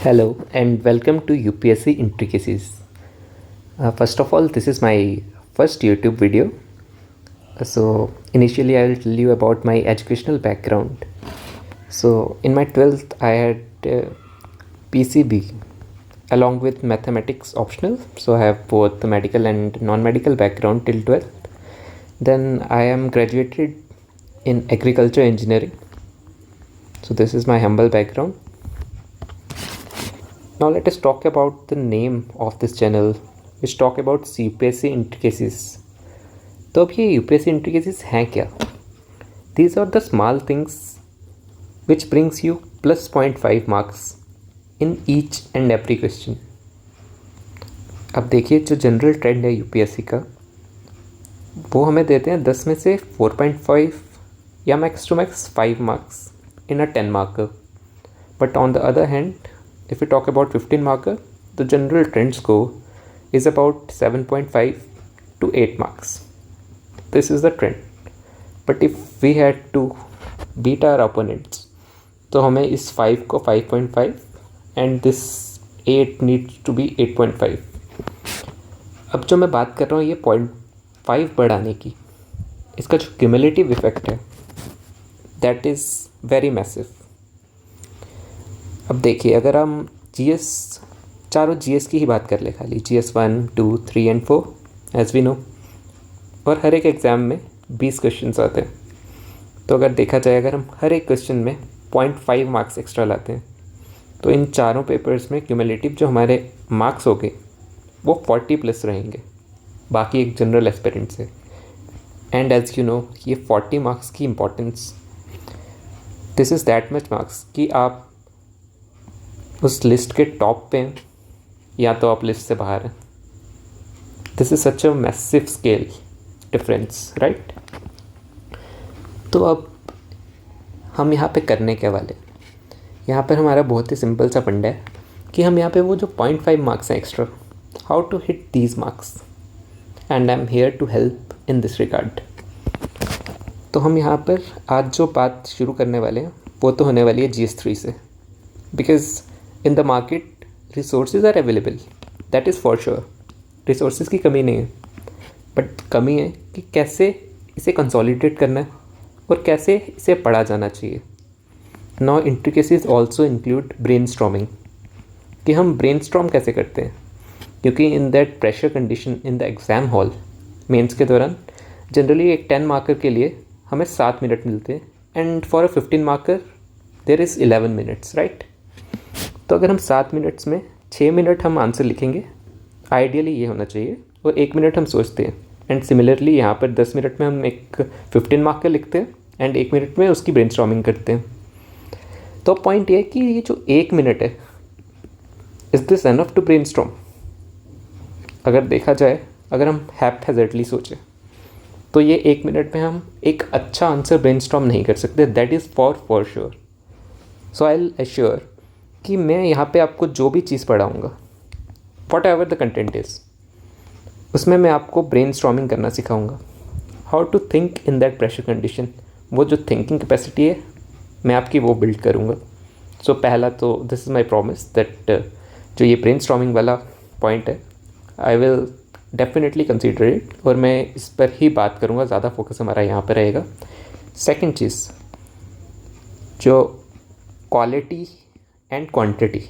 Hello and welcome to UPSC Intricacies. First of all, this is my first YouTube video. Initially, I will tell you about my educational background. So, in my 12th, I had PCB along with mathematics optional. So, I have both the medical and non medical background till 12th. Then, I am graduated in agriculture engineering. So, this is my humble background. Now let us talk about the name of this channel, which talk about UPSC intricacies. तो अब ये UPSC intricacies हैं क्या? These are the small things which brings you plus 0.5 marks in each and every question. अब देखिए जो general trend है UPSC का, वो हमें देते हैं 10 में से 4.5 या max to max 5 marks in a 10 marker. But on the other hand, if we talk about 15 marker, the general trend score is about 7.5 to 8 marks. This is the trend. But if we had to beat our opponents, तो हमें इस 5 को 5.5 and this 8 needs to be 8.5. अब जो मैं बात कर रहा हूँ ये 0.5 बढ़ाने की, इसका जो क्यूमुलेटिव इफेक्ट है that is very massive. अब देखिए अगर हम GS चारों GS की ही बात कर ले, खाली GS 1, 2, 3 and 4 as we know, और हर एक एग्ज़ाम में 20 क्वेश्चंस आते हैं. तो अगर देखा जाए, अगर हम हर एक क्वेश्चन में 0.5 मार्क्स एक्स्ट्रा लाते हैं, तो इन चारों पेपर्स में क्यूमुलेटिव जो हमारे मार्क्स हो गए वो 40 प्लस रहेंगे बाकी एक जनरल एस्पिरेंट से. एंड एज यू नो, ये 40 मार्क्स की importance, this is that much marks कि आप उस लिस्ट के टॉप पे हैं या तो आप लिस्ट से बाहर हैं. This is such a massive scale difference, right? तो अब हम यहाँ पे करने के वाले, यहाँ पर हमारा बहुत ही सिंपल सा फंडा है कि हम यहाँ पे वो जो 0.5 मार्क्स हैं extra, how to hit these marks, and I am here to help in this regard. तो हम यहाँ पर आज जो बात शुरू करने वाले हैं वो तो होने वाली है GS3 से, because in the market resources are available, that is for sure. Resources की कमी नहीं है, बट कमी है कि कैसे इसे कंसोलिडेट करना है और कैसे इसे पढ़ा जाना चाहिए. Now intricacies also include brainstorming, कि हम ब्रेनस्टॉर्म कैसे करते हैं, क्योंकि in that pressure condition in the exam hall mains के दौरान जनरली एक 10 मार्कर के लिए हमें 7 मिनट मिलते हैं, and for a 15 marker there is 11 minutes, right? तो अगर हम 7 मिनट्स में 6 मिनट हम आंसर लिखेंगे, आइडियली ये होना चाहिए, और 1 मिनट हम सोचते हैं. एंड सिमिलरली यहाँ पर 10 मिनट में हम एक 15 मार्क का लिखते हैं एंड 1 मिनट में उसकी ब्रेनस्टॉर्मिंग करते हैं. तो पॉइंट ये है कि ये जो 1 मिनट है, is this enough to brainstorm? अगर देखा जाए, अगर हम हैपहैज़र्डली सोचें, तो ये 1 मिनट में हम एक अच्छा आंसर ब्रेनस्टॉर्म नहीं कर सकते. That is for sure. So I will assure कि मैं यहाँ पे आपको जो भी चीज़ पढ़ाऊँगा, whatever the content is, उसमें मैं आपको ब्रेनस्टॉर्मिंग करना सिखाऊंगा, how to think in that pressure condition. वो जो थिंकिंग कैपेसिटी है मैं आपकी वो बिल्ड करूँगा. सो पहला तो this is my promise that जो ये ब्रेनस्टॉर्मिंग वाला पॉइंट है, I will definitely consider it, और मैं इस पर ही बात करूँगा, ज़्यादा फोकस हमारा यहाँ पर रहेगा. सेकेंड चीज़, जो क्वालिटी एंड क्वांटिटी,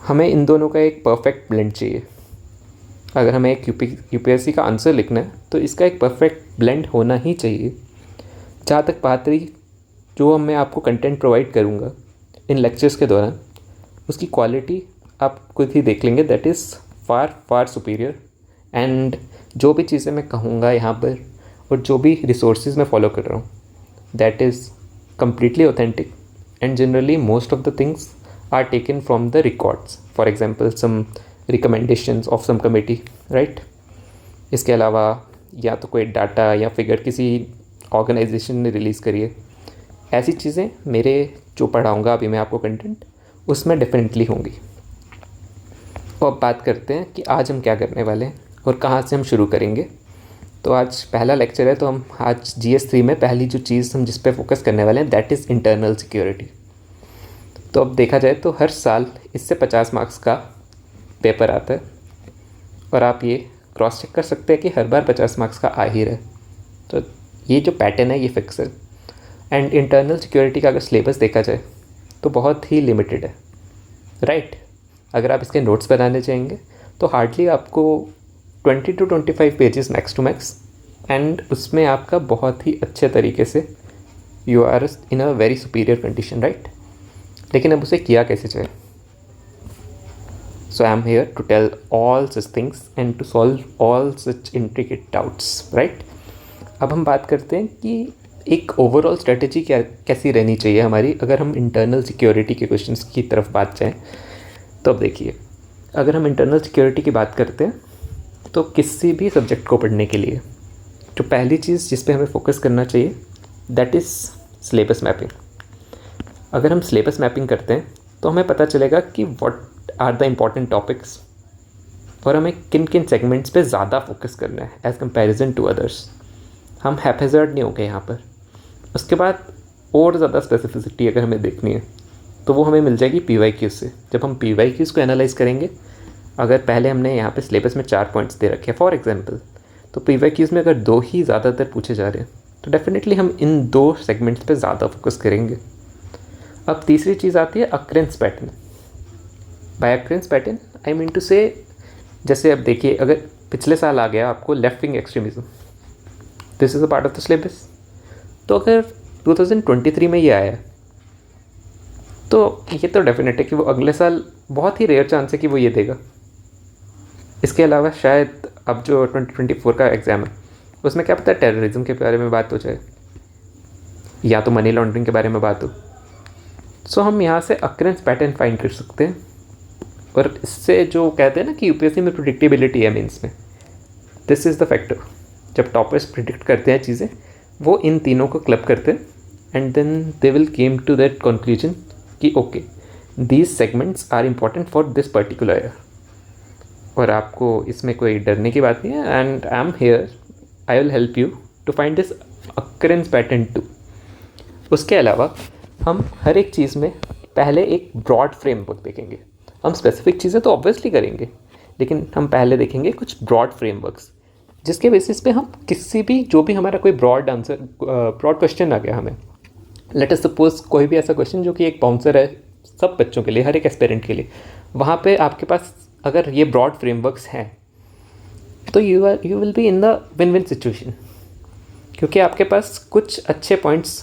हमें इन दोनों का एक परफेक्ट ब्लेंड चाहिए. अगर हमें एक UPSC का आंसर लिखना है तो इसका एक परफेक्ट ब्लेंड होना ही चाहिए. जहाँ तक बात रही जो मैं आपको कंटेंट प्रोवाइड करूँगा इन लेक्चर्स के दौरान, उसकी क्वालिटी आप खुद ही देख लेंगे, that is far superior. And जो भी चीज़ें मैं कहूँगा यहाँ पर और जो भी रिसोर्सेज मैं फॉलो कर रहा हूँ, that is completely authentic. And generally most of the things are taken from the records, for example some recommendations of some committee, right? इसके अलावा या तो कोई डाटा या फिगर किसी ऑर्गेनाइजेशन ने रिलीज़ करी है, ऐसी चीज़ें मेरे जो पढ़ाऊँगा अभी मैं आपको कंटेंट, उसमें डेफिनेटली होंगी. तो अब बात करते हैं कि आज हम क्या करने वाले हैं और कहाँ से हम शुरू करेंगे. तो आज पहला लेक्चर है, तो हम आज GS3 में पहली जो चीज़ हम जिस पे फोकस करने वाले हैं दैट इज़ इंटरनल सिक्योरिटी. तो अब देखा जाए तो हर साल इससे 50 मार्क्स का पेपर आता है और आप ये क्रॉस चेक कर सकते हैं कि हर बार 50 मार्क्स का आ ही रहा है। तो ये जो पैटर्न है ये फिक्स है। एंड इंटरनल सिक्योरिटी का अगर सिलेबस देखा जाए तो बहुत ही लिमिटेड है, राइट। अगर आप इसके नोट्स बनाने चाहेंगे तो हार्डली आपको 20 to 25 pages max to max, and उसमें आपका बहुत ही अच्छे तरीके से you are in a very superior condition, right. लेकिन अब उसे किया कैसे जाए? So I am here to tell all such things and to solve all such intricate doubts, right. अब हम बात करते हैं कि एक ओवरऑल स्ट्रेटजी क्या कैसी रहनी चाहिए हमारी अगर हम इंटरनल सिक्योरिटी के क्वेश्चंस की तरफ बात जाएँ। तो अब देखिए, अगर हम इंटरनल सिक्योरिटी की बात करते हैं तो किसी भी सब्जेक्ट को पढ़ने के लिए जो पहली चीज़ जिस पे हमें फोकस करना चाहिए दैट इज़ सिलेबस मैपिंग। अगर हम सिलेबस मैपिंग करते हैं तो हमें पता चलेगा कि what are the important topics और हमें किन किन सेगमेंट्स पे ज़्यादा फोकस करना है एज़ कंपैरिजन टू अदर्स। हम हैफेजर्ड नहीं होंगे यहाँ पर। उसके बाद और ज़्यादा स्पेसिफिसिटी अगर हमें देखनी है तो वो हमें मिल जाएगी PYQ से। जब हम PYQs को एनालाइज करेंगे, अगर पहले हमने यहाँ पे सिलेबस में 4 पॉइंट्स दे रखे हैं फॉर एग्जांपल, तो PYQs में अगर 2 ही ज़्यादातर पूछे जा रहे हैं तो डेफिनेटली हम इन 2 सेगमेंट्स पे ज़्यादा फोकस करेंगे। अब तीसरी चीज़ आती है occurrence pattern. By occurrence pattern I mean to say, जैसे अब देखिए, अगर पिछले साल आ गया आपको left wing extremism, this is a part of the syllabus. तो अगर 2023 में ये आया तो ये तो डेफिनेट है कि वो अगले साल बहुत ही रेयर चांस है कि वो ये देगा। इसके अलावा शायद अब जो 2024 का एग्ज़ाम है उसमें क्या पता है टेररिज्म के बारे में बात हो जाए या तो मनी लॉन्ड्रिंग के बारे में बात हो। सो हम यहाँ से अक्रेंस पैटर्न फाइंड कर सकते हैं और इससे जो कहते हैं ना कि यूपीएससी में प्रिडिक्टेबिलिटी है मीन्स में, दिस इज़ द फैक्टर। जब टॉपर्स प्रिडिक्ट करते हैं चीज़ें वो इन तीनों को क्लब करते हैं and then they will came to that conclusion कि okay these segments are important for this particular year. और आपको इसमें कोई डरने की बात नहीं है, and I am here, I will help you to find this occurrence pattern too. उसके अलावा हम हर एक चीज़ में पहले एक ब्रॉड फ्रेमवर्क देखेंगे। हम स्पेसिफिक चीज़ें तो ऑब्वियसली करेंगे, लेकिन हम पहले देखेंगे कुछ ब्रॉड फ्रेमवर्क्स जिसके बेसिस पे हम किसी भी, जो भी हमारा कोई ब्रॉड आंसर, ब्रॉड क्वेश्चन आ गया हमें, लेट अस सपोज कोई भी ऐसा क्वेश्चन जो कि एक बाउंसर है सब बच्चों के लिए, हर एक एस्पिरेंट के लिए, वहाँ पे आपके पास अगर ये ब्रॉड फ्रेमवर्क्स हैं तो you will be in the win win situation, क्योंकि आपके पास कुछ अच्छे पॉइंट्स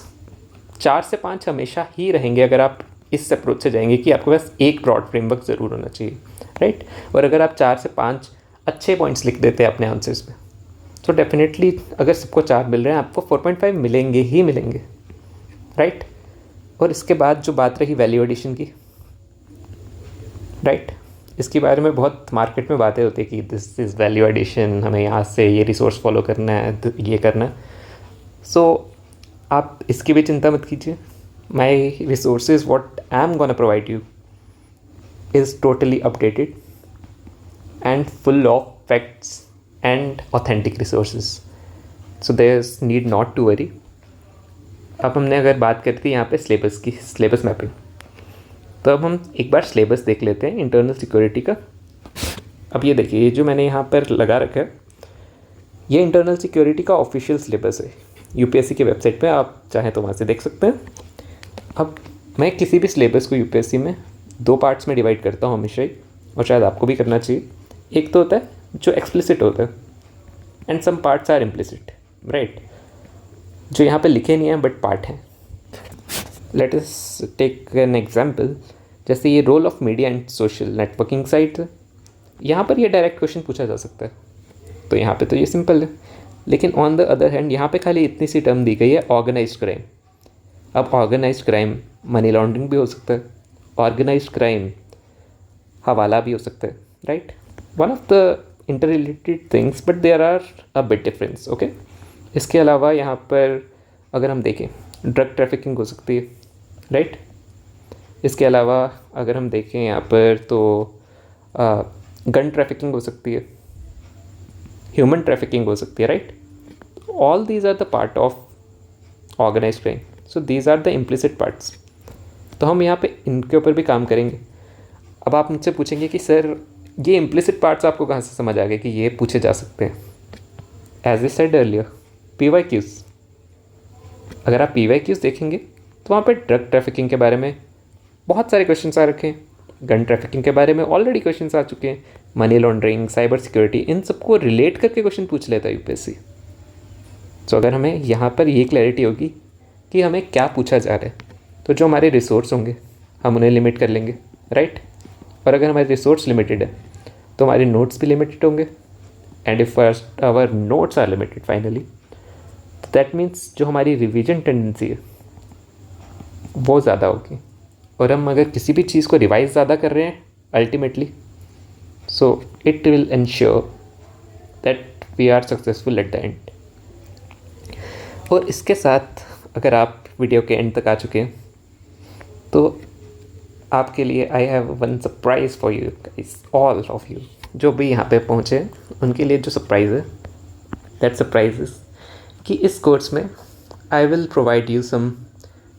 4 से 5 हमेशा ही रहेंगे अगर आप इस अप्रोच से जाएंगे कि आपके पास एक ब्रॉड फ्रेमवर्क ज़रूर होना चाहिए, राइट। और अगर आप 4 से 5 अच्छे पॉइंट्स लिख देते हैं अपने आंसर्स में तो डेफिनेटली अगर सबको 4 मिल रहे हैं आपको 4.5 मिलेंगे ही मिलेंगे, राइट। और इसके बाद जो बात रही वैल्यू एडिशन की, राइट, इसके बारे में बहुत मार्केट में बातें होती है कि दिस इज़ वैल्यू एडिशन, हमें यहाँ से ये रिसोर्स फॉलो करना है, ये करना है। सो आप इसकी भी चिंता मत कीजिए। My resources what I am gonna provide you is totally updated and full of facts and authentic resources, so there is need not to worry. अब हमने अगर बात करी थी यहाँ पे सिलेबस की, सिलेबस मैपिंग, तो अब हम एक बार सिलेबस देख लेते हैं इंटरनल सिक्योरिटी का। अब ये देखिए, ये जो मैंने यहाँ पर लगा रखा है ये इंटरनल सिक्योरिटी का ऑफिशियल सिलेबस है। यूपीएससी की वेबसाइट पे आप चाहें तो वहाँ से देख सकते हैं। अब मैं किसी भी सिलेबस को यूपीएससी में 2 पार्ट्स में डिवाइड करता हूँ हमेशा ही, और शायद आपको भी करना चाहिए। एक तो होता है जो एक्सप्लिसिट होता है and some parts are implicit, right, जो यहाँ पे लिखे नहीं हैं बट पार्ट हैं। Let us take an example, जैसे ये role of media and social networking site, यहाँ पर ये डायरेक्ट क्वेश्चन पूछा जा सकता है, तो यहाँ पे तो ये सिंपल है। लेकिन ऑन द अदर हैंड यहाँ पे खाली इतनी सी टर्म दी गई है, ऑर्गेनाइज्ड क्राइम। अब ऑर्गेनाइज्ड क्राइम मनी लॉन्ड्रिंग भी हो सकता है, ऑर्गेनाइज्ड क्राइम हवाला भी हो सकता है, right, one of the inter related things, but there are a bit difference, okay. इसके अलावा यहाँ पर अगर हम देखें ड्रग ट्रैफिकिंग हो सकती है, राइट। इसके अलावा अगर हम देखें यहाँ पर तो गन ट्रैफिकिंग हो सकती है, ह्यूमन ट्रैफिकिंग हो सकती है, right. All these are the part of organised crime, so these are the implicit parts. तो हम यहाँ पे इनके ऊपर भी काम करेंगे। अब आप मुझसे पूछेंगे कि सर ये इम्प्लिसिट पार्ट्स आपको कहाँ से समझ आ गए कि ये पूछे जा सकते हैं। As a said earlier, PYQs, अगर आप PYQs देखेंगे तो वहाँ पे ड्रग ट्रैफिकिंग के बारे में बहुत सारे क्वेश्चंस आ रखे हैं, गन ट्रैफिकिंग के बारे में ऑलरेडी क्वेश्चंस आ चुके हैं, मनी लॉन्ड्रिंग, साइबर सिक्योरिटी, इन सबको रिलेट करके क्वेश्चन पूछ लेता है UPSC। तो अगर हमें यहाँ पर ये क्लैरिटी होगी कि हमें क्या पूछा जा रहा है, तो जो हमारे रिसोर्स होंगे हम उन्हें लिमिट कर लेंगे, राइट। और अगर हमारे रिसोर्स लिमिटेड है तो हमारे नोट्स भी लिमिटेड होंगे, and if our notes are limited finally, that means जो हमारी रिवीजन टेंडेंसी है वो ज़्यादा होगी। और हम अगर किसी भी चीज़ को रिवाइज ज़्यादा कर रहे हैं ultimately, so it will ensure that we are successful at the end. और इसके साथ अगर आप वीडियो के एंड तक आ चुके हैं तो आपके लिए I have one surprise for you guys, all of you जो भी यहाँ पे पहुँचे उनके लिए जो सरप्राइज़ है, दैट सरप्राइज इज कि इस कोर्स में I will provide you some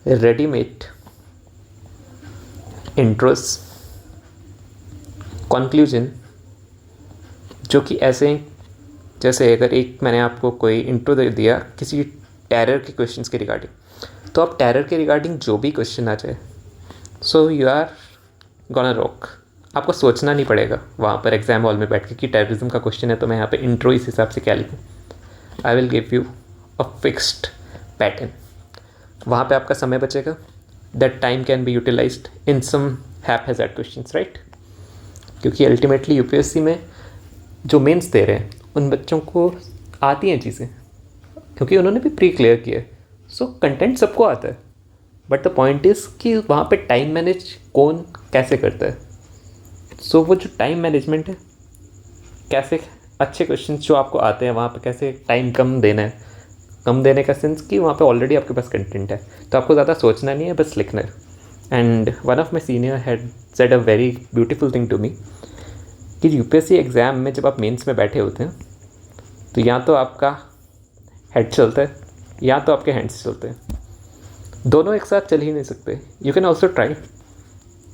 readymade intros, conclusion, जो कि ऐसे जैसे अगर एक मैंने आपको कोई इंट्रो दे दिया किसी टेरर के क्वेश्चंस के रिगार्डिंग, तो आप टेरर के रिगार्डिंग जो भी क्वेश्चन आ जाए, so you are gonna rock. आपको सोचना नहीं पड़ेगा वहाँ पर एग्जाम हॉल में बैठ के कि टेररिज्म का क्वेश्चन है तो मैं यहाँ पे इंट्रो इस हिसाब से क्या लिखूँ। I will give you a fixed pattern. वहाँ पे आपका समय बचेगा, that time can be utilised in some hazard questions, right. क्योंकि अल्टीमेटली UPSC में जो मेंस दे रहे हैं उन बच्चों को आती हैं चीज़ें, क्योंकि उन्होंने भी प्री क्लियर किया है। सो कंटेंट सबको आता है, बट द पॉइंट इज़ कि वहाँ पे टाइम मैनेज कौन कैसे करता है। सो वो जो टाइम मैनेजमेंट है, कैसे अच्छे क्वेश्चन जो आपको आते हैं वहाँ पे कैसे टाइम कम देना है, कम देने का सेंस कि वहाँ पे ऑलरेडी आपके पास कंटेंट है तो आपको ज़्यादा सोचना नहीं है, बस लिखना है। And one of my senior had said a very beautiful thing to me कि UPSC एग्ज़ाम में जब आप मेंस में बैठे होते हैं तो या तो आपका हेड चलता है या तो आपके हैंड्स चलते हैं, दोनों एक साथ चल ही नहीं सकते। You can also try,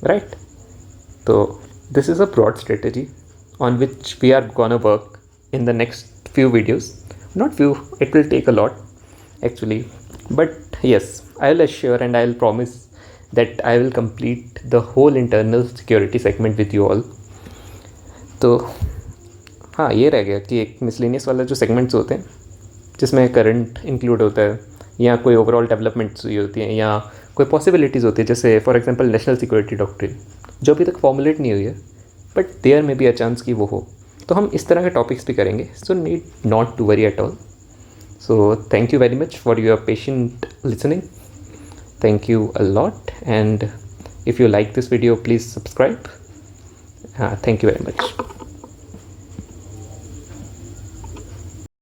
right. तो this is a broad strategy on which we are gonna work in the next few videos. Not few, it will take a lot actually, but yes, I'll assure and I'll promise that I will complete the whole internal security segment with you all. तो हाँ, ये रह गया कि एक miscellaneous वाला जो segments होते हैं जिसमें करंट इंक्लूड होता है या कोई ओवरऑल डेवलपमेंट्स हुई होती हैं या कोई पॉसिबिलिटीज़ होती है, जैसे for example national security doctrine जो अभी तक फॉर्मुलेट नहीं हुई है बट देयर में भी अ चांस कि वो हो, तो हम इस तरह के टॉपिक्स भी करेंगे। So need not to worry at all. So thank you very much for your patient listening, thank you a lot, and if you like this video, please subscribe. Thank you very much.